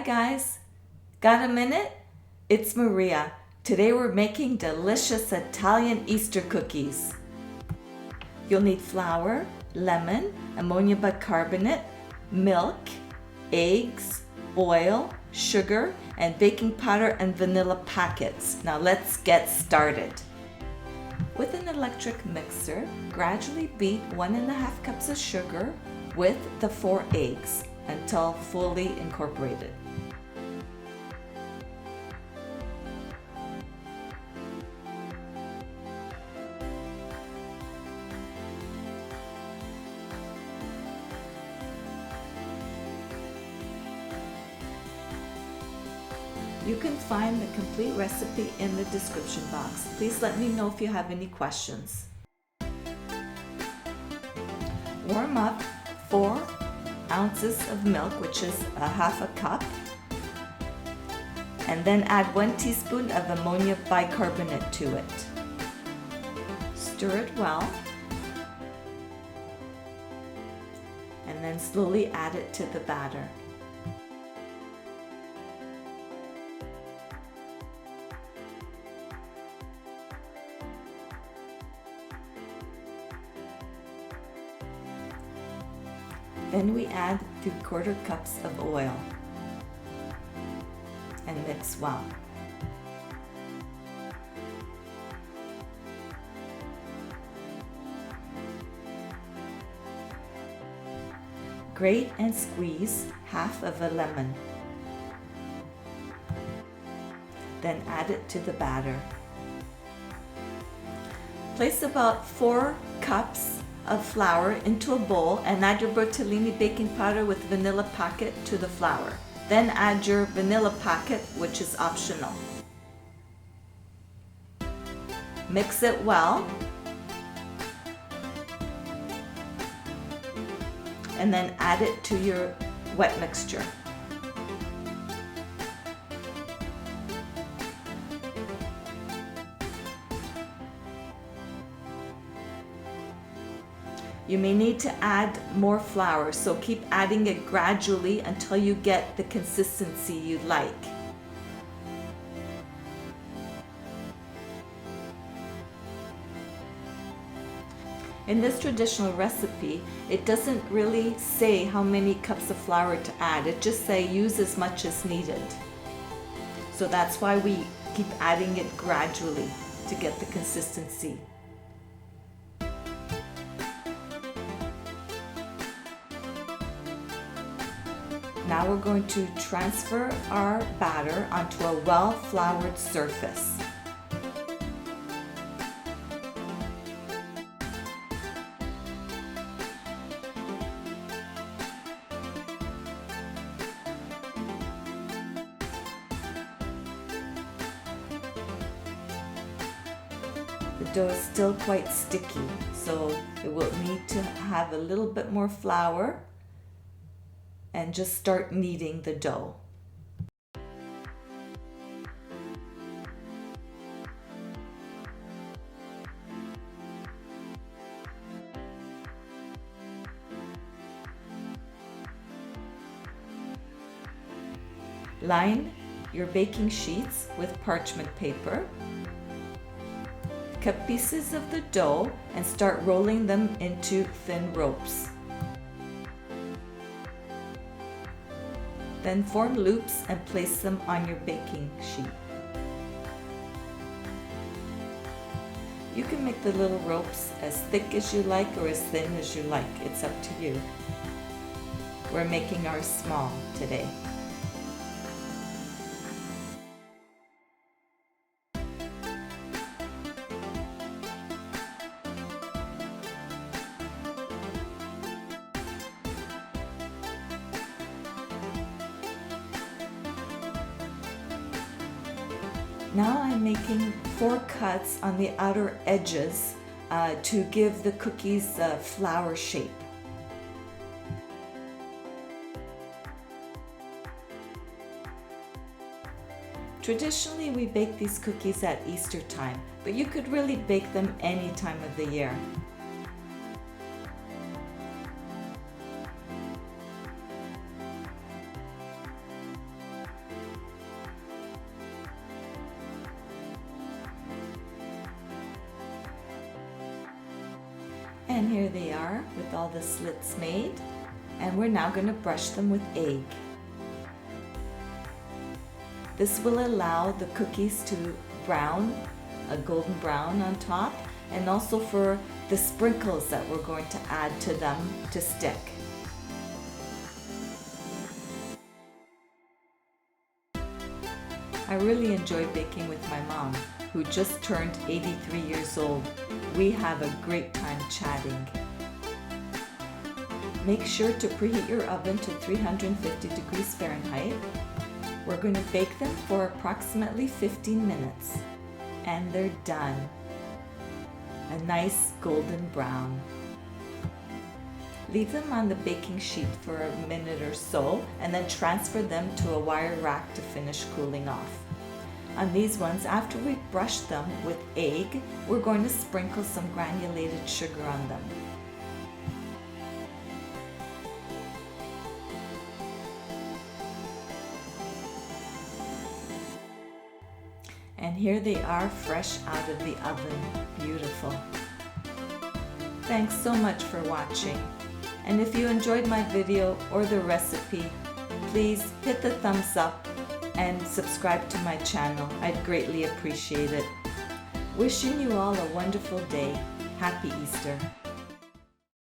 guys, got a minute? It's Maria. Today we're making delicious Italian Easter cookies. You'll need flour, lemon, ammonia bicarbonate, milk, eggs, oil, sugar, and baking powder and vanilla packets. Now let's get started. With an electric mixer, gradually beat 1.5 cups of sugar with the 4 eggs until fully incorporated. You can find the complete recipe in the description box. Please let me know if you have any questions. Warm up 4 ounces of milk, which is 1/2 cup, and then add 1 teaspoon of ammonia bicarbonate to it. Stir it well, and then slowly add it to the batter. Then we add 3/4 cups of oil and mix well. Grate and squeeze 1/2 of a lemon. Then add it to the batter. Place about 4 cups of flour into a bowl and add your Bertolini baking powder with vanilla packet to the flour. Then add your vanilla packet, which is optional. Mix it well, and then add it to your wet mixture. You may need to add more flour, so keep adding it gradually until you get the consistency you'd like. In this traditional recipe, it doesn't really say how many cups of flour to add. It just says use as much as needed. So that's why we keep adding it gradually to get the consistency. Now we're going to transfer our batter onto a well-floured surface. The dough is still quite sticky, so it will need to have a little bit more flour. And just start kneading the dough. Line your baking sheets with parchment paper. Cut pieces of the dough and start rolling them into thin ropes. Then form loops and place them on your baking sheet. You can make the little ropes as thick as you like or as thin as you like. It's up to you. We're making ours small today. Now I'm making 4 cuts on the outer edges to give the cookies a flower shape. Traditionally, we bake these cookies at Easter time, but you could really bake them any time of the year. And here they are with all the slits made. And we're now going to brush them with egg. This will allow the cookies to brown, a golden brown on top, and also for the sprinkles that we're going to add to them to stick. I really enjoy baking with my mom, who just turned 83 years old. We have a great time chatting. Make sure to preheat your oven to 350 degrees Fahrenheit. We're going to bake them for approximately 15 minutes. And they're done. A nice golden brown. Leave them on the baking sheet for a minute or so and then transfer them to a wire rack to finish cooling off. On these ones, after we brush them with egg, we're going to sprinkle some granulated sugar on them. And here they are, fresh out of the oven. Beautiful. Thanks so much for watching. And if you enjoyed my video or the recipe, please hit the thumbs up and subscribe to my channel. I'd greatly appreciate it. Wishing you all a wonderful day. Happy Easter.